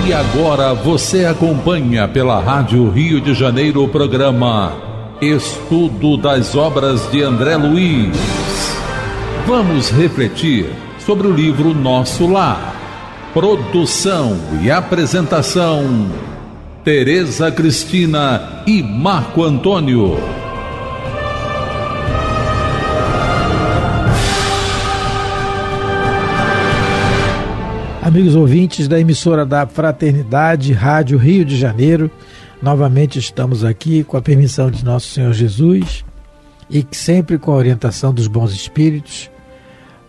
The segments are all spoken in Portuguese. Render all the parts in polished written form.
E agora você acompanha pela Rádio Rio de Janeiro o programa Estudo das Obras de André Luiz. Vamos refletir sobre o livro Nosso Lar. Produção e apresentação, Tereza Cristina e Marco Antônio. Amigos ouvintes da emissora da Fraternidade, Rádio Rio de Janeiro, novamente estamos aqui com a permissão de Nosso Senhor Jesus e sempre com a orientação dos bons espíritos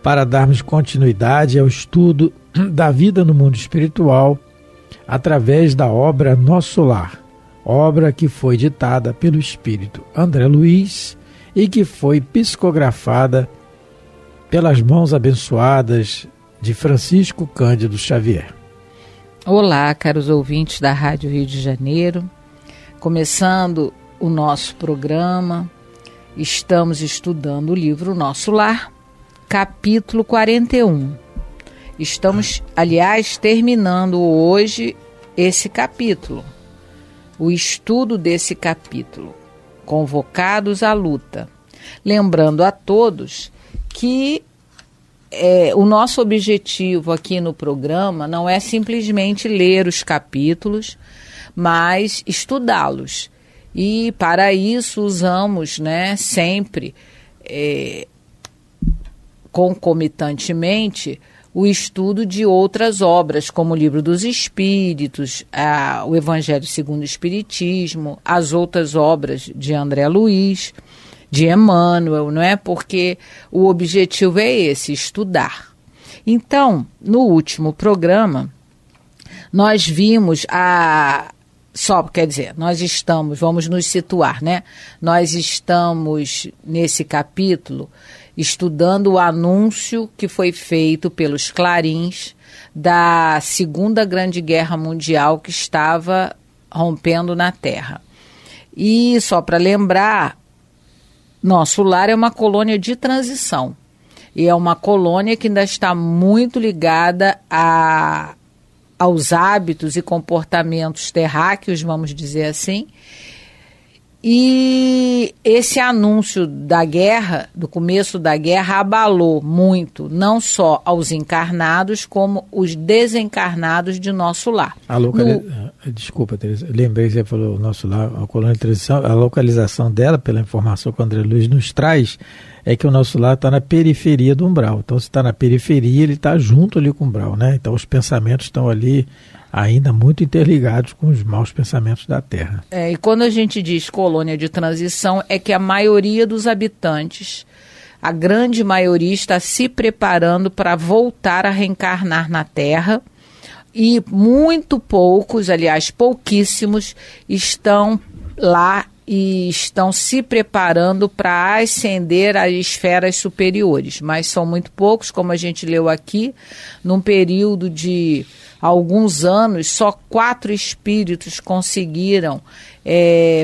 para darmos continuidade ao estudo da vida no mundo espiritual através da obra Nosso Lar, obra que foi ditada pelo espírito André Luiz e que foi psicografada pelas mãos abençoadas de Francisco Cândido Xavier. Olá, caros ouvintes da Rádio Rio de Janeiro. Começando o nosso programa, estamos estudando o livro Nosso Lar, capítulo 41. Estamos, aliás, terminando hoje esse capítulo, o estudo desse capítulo, Convocados à Luta. Lembrando a todos que o nosso objetivo aqui no programa não é simplesmente ler os capítulos, mas estudá-los. E para isso usamos, sempre, concomitantemente, o estudo de outras obras, como o Livro dos Espíritos, o Evangelho segundo o Espiritismo, as outras obras de André Luiz, de Emmanuel, não é? Porque o objetivo é esse, estudar. Então, no último programa, nós vimos vamos nos situar, né? Nós estamos, nesse capítulo, estudando o anúncio que foi feito pelos clarins da Segunda Grande Guerra Mundial que estava rompendo na Terra. E, só para lembrar, Nosso Lar é uma colônia de transição e é uma colônia que ainda está muito ligada aos hábitos e comportamentos terráqueos, vamos dizer assim. E esse anúncio da guerra, do começo da guerra, abalou muito, não só aos encarnados, como os desencarnados de Nosso Lar. Desculpa, Teresa, lembrei que você falou Nosso Lar, a colônia de transição, a localização dela, pela informação que o André Luiz nos traz, é que o Nosso Lar está na periferia do umbral. Então, se está na periferia, ele está junto ali com o umbral, né? Então, os pensamentos estão ali ainda muito interligados com os maus pensamentos da Terra. E quando a gente diz colônia de transição, é que a maioria dos habitantes, a grande maioria, está se preparando para voltar a reencarnar na Terra, e muito poucos, aliás, pouquíssimos, estão lá e estão se preparando para ascender às esferas superiores, mas são muito poucos, como a gente leu aqui, num período de alguns anos, só 4 espíritos conseguiram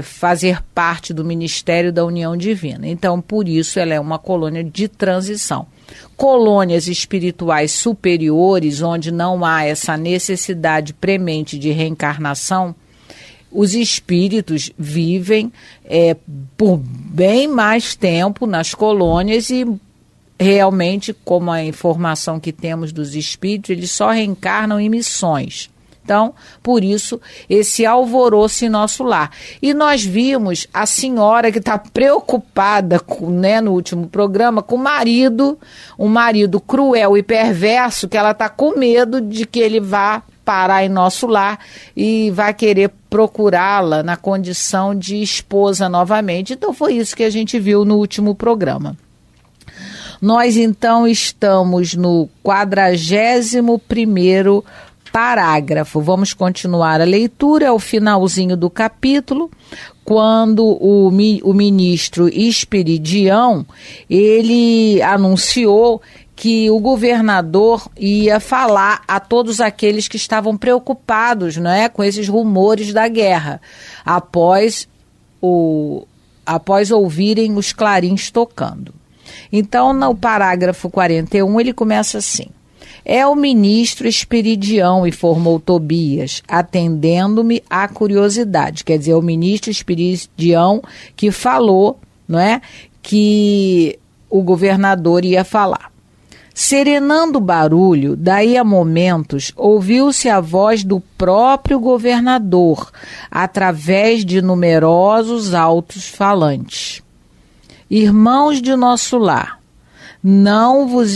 fazer parte do Ministério da União Divina. Então, por isso, ela é uma colônia de transição. Colônias espirituais superiores, onde não há essa necessidade premente de reencarnação, os espíritos vivem por bem mais tempo nas colônias e realmente, como a informação que temos dos espíritos, eles só reencarnam em missões. Então, por isso, esse alvoroço em Nosso Lar. E nós vimos a senhora que está preocupada, no último programa, com o marido, um marido cruel e perverso, que ela está com medo de que ele vá parar em Nosso Lar e vai querer procurá-la na condição de esposa novamente. Então, foi isso que a gente viu no último programa. Nós, então, estamos no 41º parágrafo. Vamos continuar a leitura, ao finalzinho do capítulo, quando o ministro Esperidião, ele anunciou que o governador ia falar a todos aqueles que estavam preocupados, com esses rumores da guerra, após ouvirem os clarins tocando. Então, no parágrafo 41, ele começa assim: É o ministro Esperidião, informou Tobias, atendendo-me à curiosidade. Quer dizer, o ministro Esperidião que falou, não é, que o governador ia falar. Serenando o barulho, daí a momentos, ouviu-se a voz do próprio governador, através de numerosos altos-falantes. Irmãos de nosso lar, não vos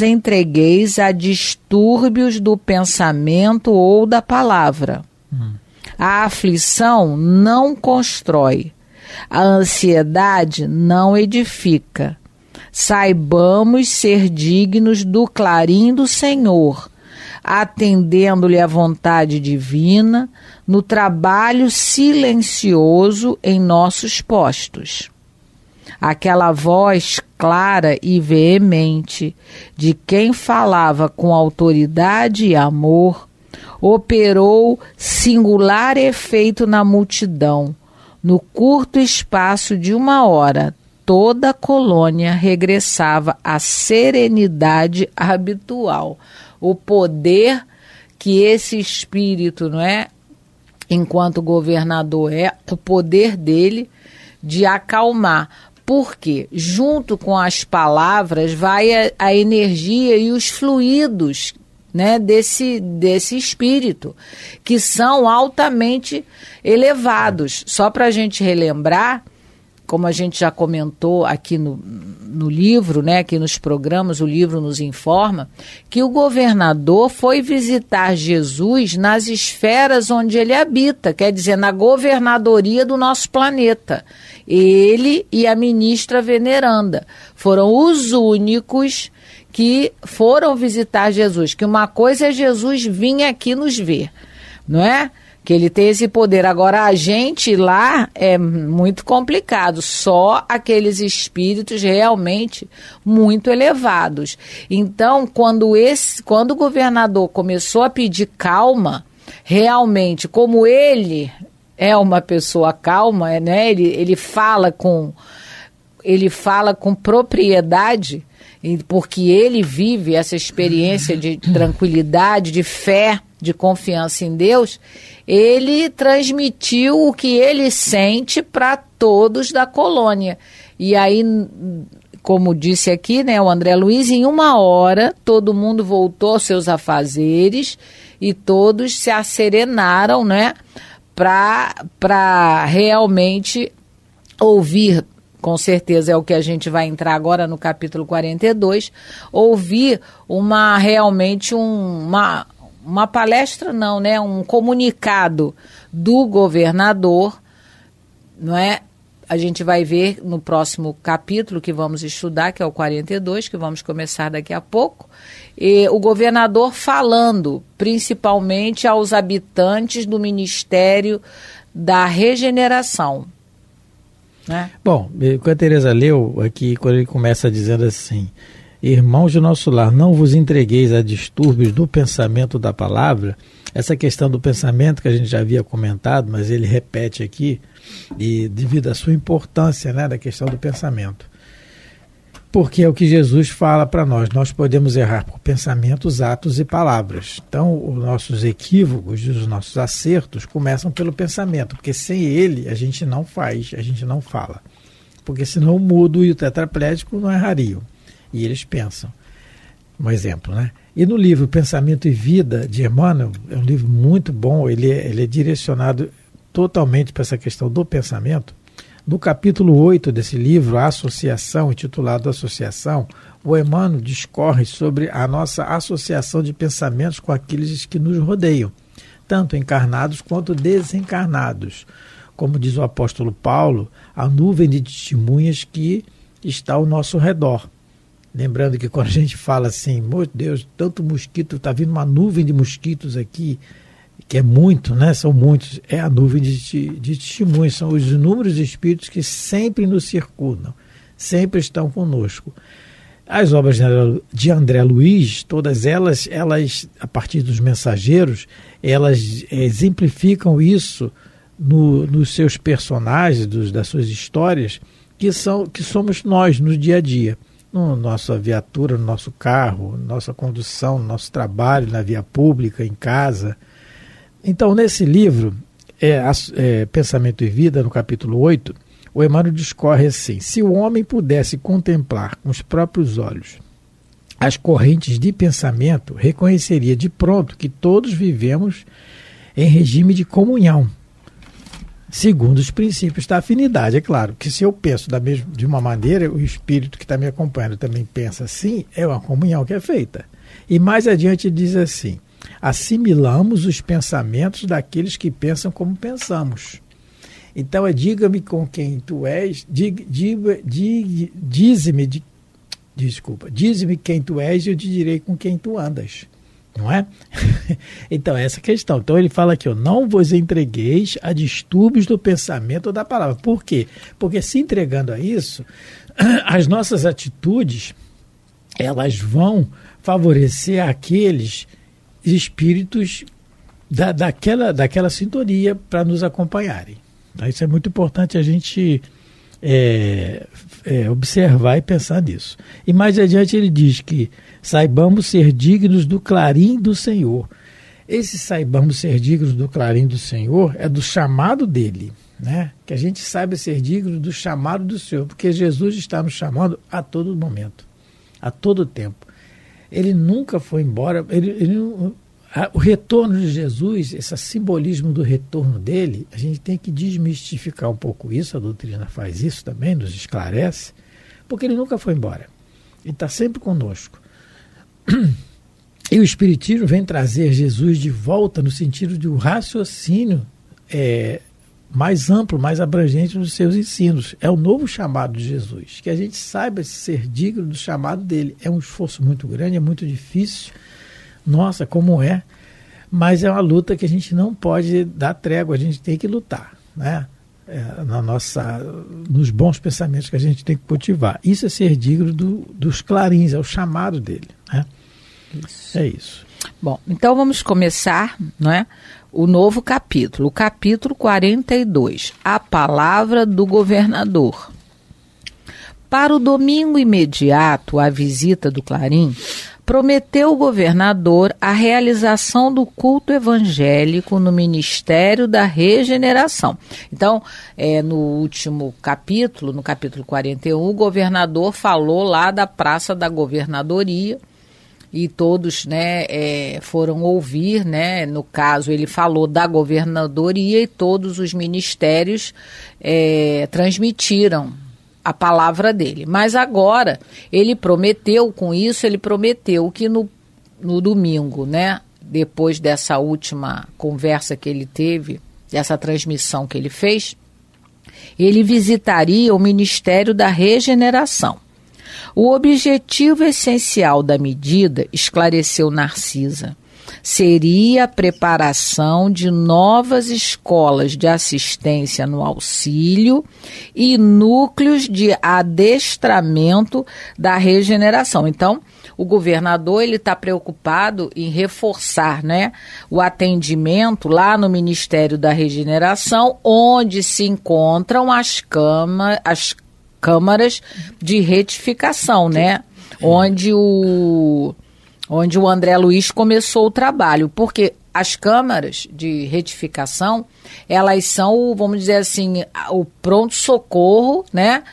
entregueis a distúrbios do pensamento ou da palavra. A aflição não constrói, a ansiedade não edifica. Saibamos ser dignos do clarim do Senhor, atendendo-lhe à vontade divina, no trabalho silencioso em nossos postos. Aquela voz clara e veemente de quem falava com autoridade e amor operou singular efeito na multidão. No curto espaço de 1 hora, toda a colônia regressava à serenidade habitual. O poder que esse espírito, não é, enquanto governador, o poder dele de acalmar. Porque junto com as palavras vai a energia e os fluidos, né, desse espírito, que são altamente elevados. Só para a gente relembrar, como a gente já comentou aqui no livro, né, aqui nos programas, o livro nos informa, que o governador foi visitar Jesus nas esferas onde ele habita, quer dizer, na governadoria do nosso planeta. Ele e a ministra veneranda foram os únicos que foram visitar Jesus, que uma coisa é Jesus vir aqui nos ver, não é? Que ele tem esse poder. Agora, a gente lá é muito complicado, só aqueles espíritos realmente muito elevados. Então, quando o governador começou a pedir calma, realmente, como ele é uma pessoa calma, né? Ele fala com propriedade, porque ele vive essa experiência de tranquilidade, de fé, de confiança em Deus. Ele transmitiu o que ele sente para todos da colônia. E aí, como disse aqui, né, o André Luiz, em 1 hora todo mundo voltou aos seus afazeres e todos se asserenaram, né, para realmente ouvir. Com certeza é o que a gente vai entrar agora no capítulo 42, ouvir realmente uma palestra, não, né? Um comunicado do governador, não é? A gente vai ver no próximo capítulo que vamos estudar, que é o 42, que vamos começar daqui a pouco, e o governador falando principalmente aos habitantes do Ministério da Regeneração. Né? Bom, o que a Tereza leu aqui, quando ele começa dizendo assim: irmãos de nosso lar, não vos entregueis a distúrbios do pensamento da palavra. Essa questão do pensamento que a gente já havia comentado, mas ele repete aqui, e devido à sua importância, né, da questão do pensamento. Porque é o que Jesus fala para nós. Nós podemos errar por pensamentos, atos e palavras. Então, os nossos equívocos, os nossos acertos começam pelo pensamento, porque sem ele a gente não faz, a gente não fala. Porque senão o mudo e o tetraplégico não errariam. E eles pensam. Um exemplo, né? E no livro Pensamento e Vida, de Emmanuel, é um livro muito bom, ele é direcionado totalmente para essa questão do pensamento. No capítulo 8 desse livro, a Associação, intitulado Associação, o Emmanuel discorre sobre a nossa associação de pensamentos com aqueles que nos rodeiam, tanto encarnados quanto desencarnados. Como diz o apóstolo Paulo, a nuvem de testemunhas que está ao nosso redor. Lembrando que quando a gente fala assim, meu Deus, tanto mosquito, está vindo uma nuvem de mosquitos aqui, que é muito, né? São muitos, é a nuvem de testemunhas, são os inúmeros espíritos que sempre nos circundam, sempre estão conosco. As obras de André Luiz, todas elas, a partir dos mensageiros, elas exemplificam isso nos seus personagens, das suas histórias, que somos nós no dia a dia. na nossa viatura, no nosso carro, nossa condução, no nosso trabalho, na via pública, em casa. Então, nesse livro, Pensamento e Vida, no capítulo 8, o Emmanuel discorre assim: se o homem pudesse contemplar com os próprios olhos as correntes de pensamento, reconheceria de pronto que todos vivemos em regime de comunhão, segundo os princípios da afinidade. É claro que se eu penso de uma maneira, o espírito que está me acompanhando também pensa assim, é uma comunhão que é feita. E mais adiante diz assim: assimilamos os pensamentos daqueles que pensam como pensamos. Então diga-me com quem tu és, dize-me quem tu és e eu te direi com quem tu andas. Não é? Então, essa questão. Então, ele fala aqui: não vos entregueis a distúrbios do pensamento ou da palavra. Por quê? Porque se entregando a isso, as nossas atitudes, elas vão favorecer aqueles espíritos daquela sintonia para nos acompanharem. Então, isso é muito importante a gente observar e pensar nisso. E mais adiante ele diz que saibamos ser dignos do clarim do Senhor. Esse saibamos ser dignos do clarim do Senhor é do chamado dele, né? Que a gente saiba ser digno do chamado do Senhor, porque Jesus está nos chamando a todo momento, a todo tempo. Ele nunca foi embora, o retorno de Jesus, esse simbolismo do retorno dele, a gente tem que desmistificar um pouco isso, a doutrina faz isso também, nos esclarece, porque ele nunca foi embora, ele está sempre conosco. E o Espiritismo vem trazer Jesus de volta no sentido de um raciocínio mais amplo, mais abrangente nos seus ensinos. É o novo chamado de Jesus, que a gente saiba ser digno do chamado dele. É um esforço muito grande, é muito difícil, nossa, como é, mas é uma luta que a gente não pode dar trégua, a gente tem que lutar, né? Nos bons pensamentos que a gente tem que cultivar. Isso é ser digno dos clarins, é o chamado dele, né? Isso. É isso. Bom, então vamos começar, não é, o novo capítulo, o capítulo 42, a palavra do governador. Para o domingo imediato à visita do clarim, prometeu o governador a realização do culto evangélico no Ministério da Regeneração. Então, no último capítulo, no capítulo 41, o governador falou lá da Praça da Governadoria e todos, né, foram ouvir, né, no caso ele falou da governadoria e todos os ministérios transmitiram a palavra dele. Mas agora, ele prometeu que no domingo, né, depois dessa última conversa que ele teve, dessa transmissão que ele fez, ele visitaria o Ministério da Regeneração. O objetivo essencial da medida, esclareceu Narcisa, seria a preparação de novas escolas de assistência no auxílio e núcleos de adestramento da regeneração. Então, o governador está preocupado em reforçar, né, o atendimento lá no Ministério da Regeneração, onde se encontram as câmaras de retificação, né, onde o André Luiz começou o trabalho, porque as câmaras de retificação, elas são, vamos dizer assim, o pronto-socorro, né,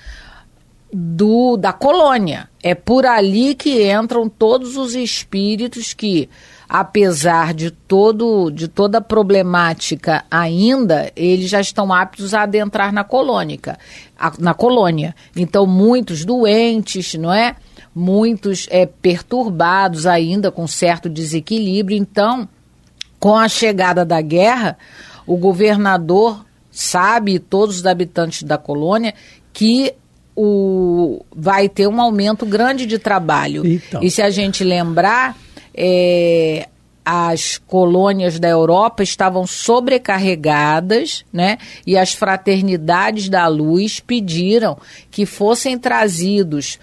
da colônia. É por ali que entram todos os espíritos que, apesar de toda a problemática ainda, eles já estão aptos a adentrar na colônia. Então, muitos doentes, não é? Muitos perturbados ainda, com certo desequilíbrio. Então, com a chegada da guerra, o governador sabe, e todos os habitantes da colônia, que vai ter um aumento grande de trabalho. Então. E se a gente lembrar, as colônias da Europa estavam sobrecarregadas, né? E as fraternidades da luz pediram que fossem trazidos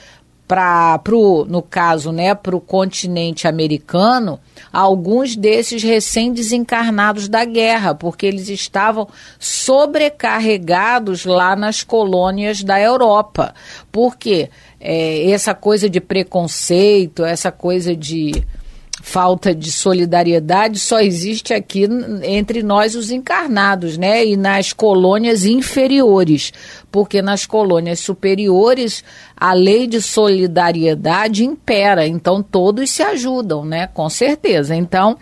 no caso, né, para o continente americano, alguns desses recém-desencarnados da guerra, porque eles estavam sobrecarregados lá nas colônias da Europa. Por quê? Essa coisa de preconceito, essa coisa de falta de solidariedade só existe aqui entre nós os encarnados, né? E nas colônias inferiores, porque nas colônias superiores a lei de solidariedade impera, então todos se ajudam, né? Com certeza. Então,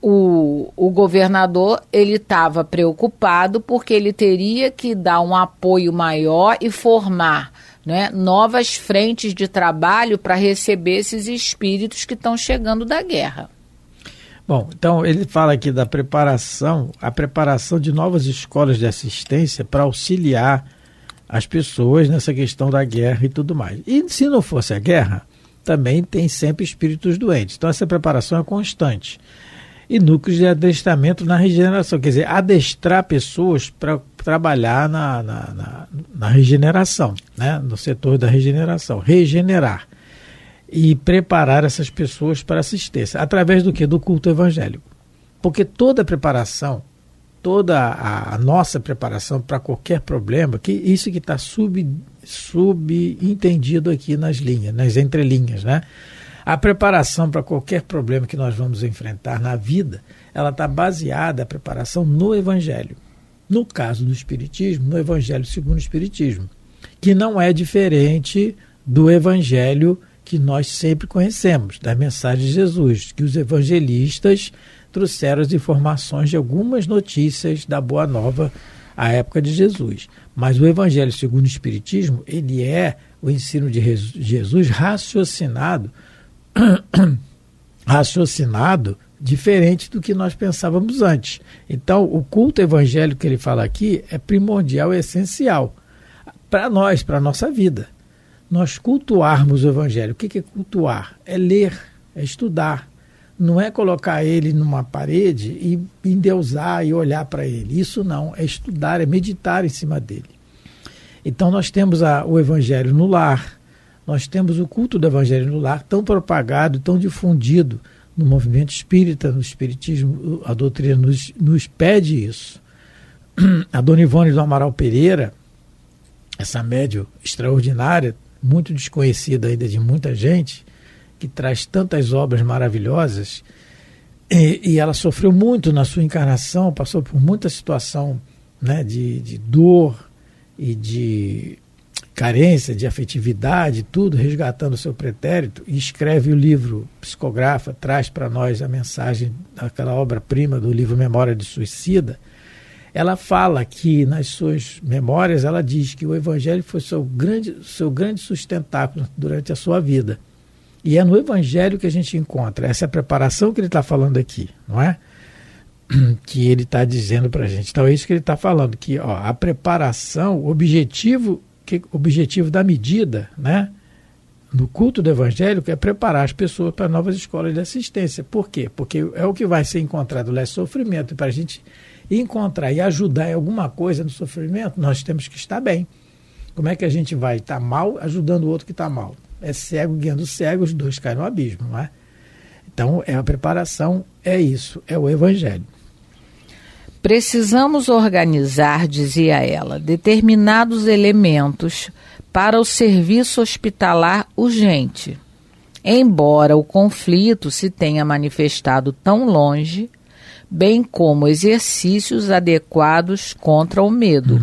o governador, ele estava preocupado porque ele teria que dar um apoio maior e formar, né, novas frentes de trabalho para receber esses espíritos que estão chegando da guerra. Bom, então ele fala aqui da preparação, a preparação de novas escolas de assistência para auxiliar as pessoas nessa questão da guerra e tudo mais. E se não fosse a guerra, também tem sempre espíritos doentes. Então essa preparação é constante. E núcleos de adestramento na regeneração, quer dizer, adestrar pessoas para trabalhar na regeneração, né? No setor da regeneração, regenerar e preparar essas pessoas para assistência, através do quê? Do culto evangélico. Porque toda a preparação, toda a nossa preparação para qualquer problema, que isso que está subentendido aqui nas linhas, nas entrelinhas, né? A preparação para qualquer problema que nós vamos enfrentar na vida, ela está baseada, a preparação, no Evangelho. No caso do Espiritismo, no Evangelho segundo o Espiritismo, que não é diferente do Evangelho que nós sempre conhecemos, da mensagem de Jesus, que os evangelistas trouxeram as informações de algumas notícias da Boa Nova à época de Jesus. Mas o Evangelho segundo o Espiritismo, ele é o ensino de Jesus raciocinado diferente do que nós pensávamos antes. Então, o culto evangélico que ele fala aqui é primordial e essencial para nós, para a nossa vida. Nós cultuarmos o evangelho. O que é cultuar? É ler, é estudar. Não é colocar ele numa parede e endeusar e olhar para ele. Isso não, é estudar, é meditar em cima dele. Então, nós temos o evangelho no lar. Nós temos o culto do evangelho no lar tão propagado, tão difundido no movimento espírita, no espiritismo, a doutrina nos pede isso. A Dona Ivone do Amaral Pereira, essa médium extraordinária, muito desconhecida ainda de muita gente, que traz tantas obras maravilhosas, e ela sofreu muito na sua encarnação, passou por muita situação, né, de dor e de carência, de afetividade, tudo, resgatando o seu pretérito, e escreve o livro, psicografa, traz para nós a mensagem daquela obra-prima do livro Memória de Suicida. Ela fala que nas suas memórias, ela diz que o Evangelho foi seu grande sustentáculo durante a sua vida. E é no Evangelho que a gente encontra essa preparação que ele está falando aqui, não é? Que ele está dizendo para a gente. Então é isso que ele está falando, que a preparação, o objetivo da medida, né, no culto do evangélico é preparar as pessoas para novas escolas de assistência. Por quê? Porque é o que vai ser encontrado lá, é sofrimento. E para a gente encontrar e ajudar em alguma coisa no sofrimento, nós temos que estar bem. Como é que a gente vai estar mal ajudando o outro que está mal? É cego guiando cego, os dois caem no abismo, não é? Então, a preparação é isso, é o evangelho. Precisamos organizar, dizia ela, determinados elementos para o serviço hospitalar urgente. Embora o conflito se tenha manifestado tão longe, bem como exercícios adequados contra o medo.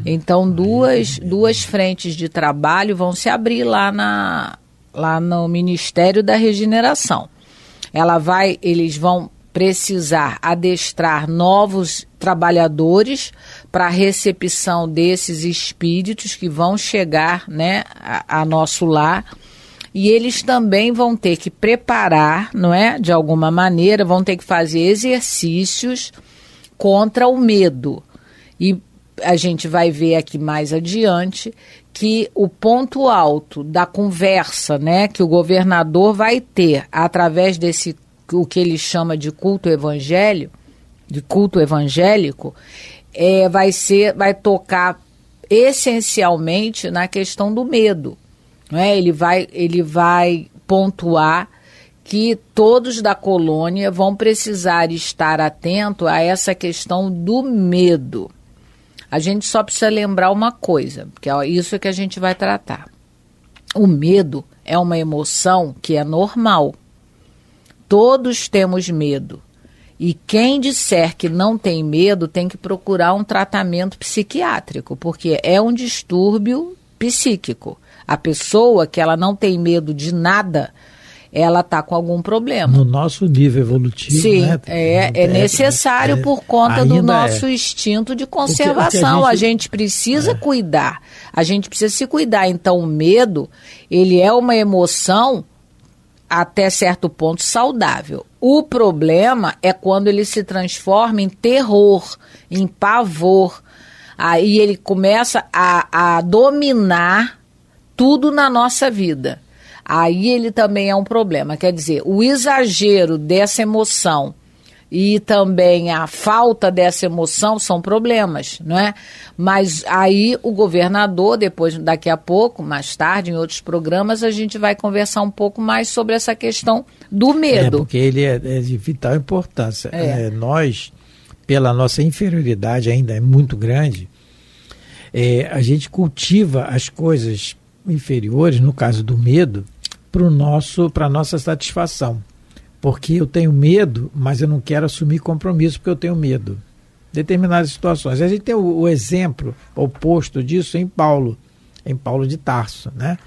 Então, duas frentes de trabalho vão se abrir lá no Ministério da Regeneração. Eles vão precisar adestrar novos trabalhadores para a recepção desses espíritos que vão chegar, né, a nosso lar. E eles também vão ter que preparar, não é? De alguma maneira, vão ter que fazer exercícios contra o medo. E a gente vai ver aqui mais adiante que o ponto alto da conversa, né, que o governador vai ter através desse, o que ele chama de culto evangélico, vai tocar essencialmente na questão do medo. Não é? Ele vai pontuar que todos da colônia vão precisar estar atento a essa questão do medo. A gente só precisa lembrar uma coisa, que é isso que a gente vai tratar. O medo é uma emoção que é normal. Todos temos medo. E quem disser que não tem medo tem que procurar um tratamento psiquiátrico, porque é um distúrbio psíquico. A pessoa que ela não tem medo de nada, ela está com algum problema. No nosso nível evolutivo, sim, né? É necessário por conta do nosso instinto de conservação. A gente precisa cuidar. A gente precisa se cuidar. Então, o medo, ele é uma emoção até certo ponto saudável. O problema é quando ele se transforma em terror, em pavor. Aí ele começa a dominar tudo na nossa vida. Aí ele também é um problema. Quer dizer, o exagero dessa emoção e também a falta dessa emoção são problemas, não é? Mas aí o governador, daqui a pouco, mais tarde, em outros programas, a gente vai conversar um pouco mais sobre essa questão do medo. Porque ele é de vital importância. Nós, pela nossa inferioridade ainda é muito grande, a gente cultiva as coisas inferiores, no caso do medo, para a nossa satisfação. Porque eu tenho medo, mas eu não quero assumir compromisso porque eu tenho medo. Determinadas situações. A gente tem o exemplo oposto disso em Paulo de Tarso, né?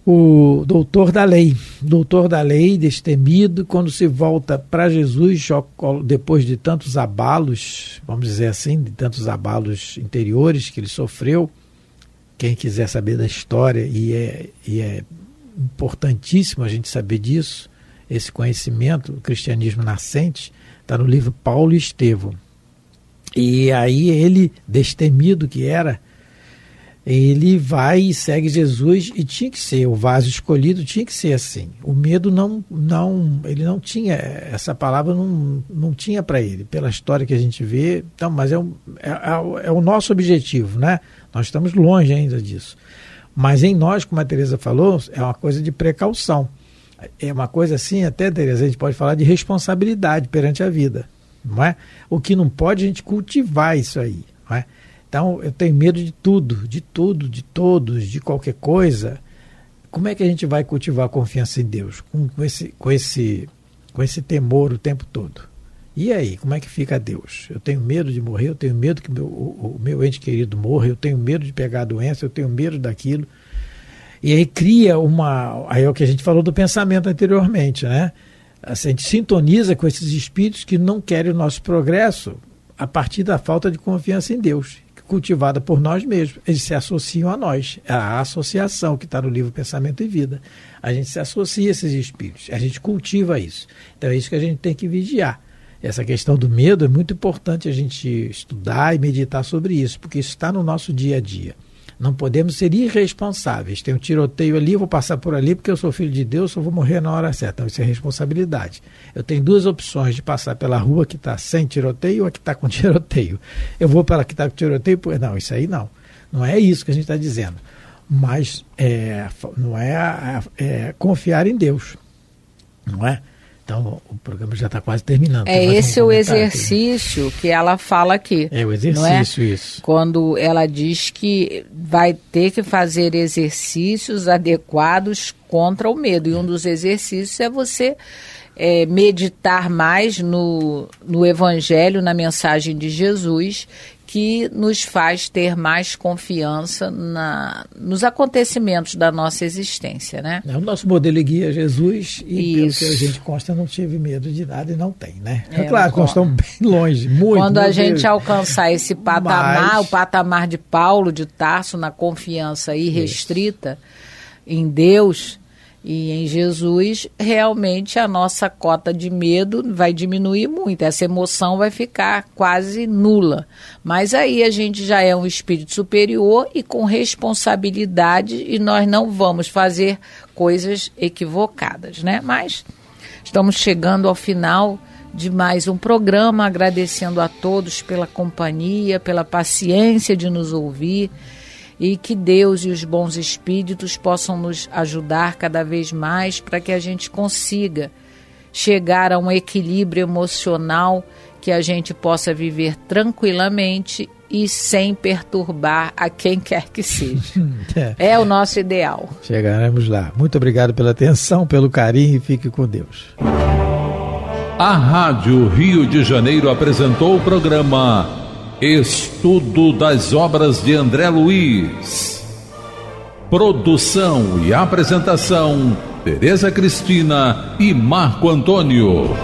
O doutor da lei, destemido, quando se volta para Jesus, depois de tantos abalos, vamos dizer assim, de tantos abalos interiores que ele sofreu. Quem quiser saber da história, e é importantíssimo a gente saber disso, esse conhecimento do cristianismo nascente, está no livro Paulo e Estevão. E aí ele, destemido que era, ele vai e segue Jesus, e tinha que ser, o vaso escolhido tinha que ser assim. O medo ele não tinha, essa palavra não tinha para ele, pela história que a gente vê. Então, mas é o nosso objetivo, né? Nós estamos longe ainda disso. Mas em nós, como a Tereza falou, é uma coisa de precaução. É uma coisa assim, até, Tereza, a gente pode falar de responsabilidade perante a vida, não é? O que não pode, a gente cultivar isso aí, não é? Então, eu tenho medo de tudo, de todos, de qualquer coisa. Como é que a gente vai cultivar a confiança em Deus? Com esse temor o tempo todo. E aí, como é que fica Deus? Eu tenho medo de morrer, eu tenho medo que o meu ente querido morra, eu tenho medo de pegar a doença, eu tenho medo daquilo. E aí cria aí é o que a gente falou do pensamento anteriormente, né? Assim, a gente sintoniza com esses espíritos que não querem o nosso progresso a partir da falta de confiança em Deus, cultivada por nós mesmos. Eles se associam a nós, a associação que está no livro Pensamento e Vida. A gente se associa a esses espíritos, a gente cultiva isso. Então é isso que a gente tem que vigiar. Essa questão do medo é muito importante a gente estudar e meditar sobre isso, porque isso está no nosso dia a dia. Não podemos ser irresponsáveis. Tem um tiroteio ali, eu vou passar por ali porque eu sou filho de Deus, eu vou morrer na hora certa. Então, isso é responsabilidade. Eu tenho duas opções de passar pela rua que está sem tiroteio ou a que está com tiroteio. Eu vou para a que está com tiroteio? Não, isso aí não. Não é isso que a gente está dizendo. Mas não é confiar em Deus. Não é? Então, o programa já está quase terminando. É esse o exercício aqui que ela fala aqui. É o exercício, isso. Quando ela diz que vai ter que fazer exercícios adequados contra o medo. E um dos exercícios é você meditar mais no Evangelho, na mensagem de Jesus, que nos faz ter mais confiança nos acontecimentos da nossa existência, né? O nosso modelo guia é Jesus, e pelo que a gente consta, não tive medo de nada e não tem, né? Claro, nós estamos bem longe, muito. Quando a gente alcançar esse patamar, o patamar de Paulo de Tarso, na confiança irrestrita em Deus e em Jesus, realmente a nossa cota de medo vai diminuir muito, essa emoção vai ficar quase nula. Mas aí a gente já é um espírito superior e com responsabilidade, e nós não vamos fazer coisas equivocadas, né? Mas estamos chegando ao final de mais um programa, agradecendo a todos pela companhia, pela paciência de nos ouvir, e que Deus e os bons espíritos possam nos ajudar cada vez mais para que a gente consiga chegar a um equilíbrio emocional, que a gente possa viver tranquilamente e sem perturbar a quem quer que seja. É o nosso ideal. Chegaremos lá. Muito obrigado pela atenção, pelo carinho, e fique com Deus. A Rádio Rio de Janeiro apresentou o programa Estudo das Obras de André Luiz. Produção e apresentação, Tereza Cristina e Marco Antônio.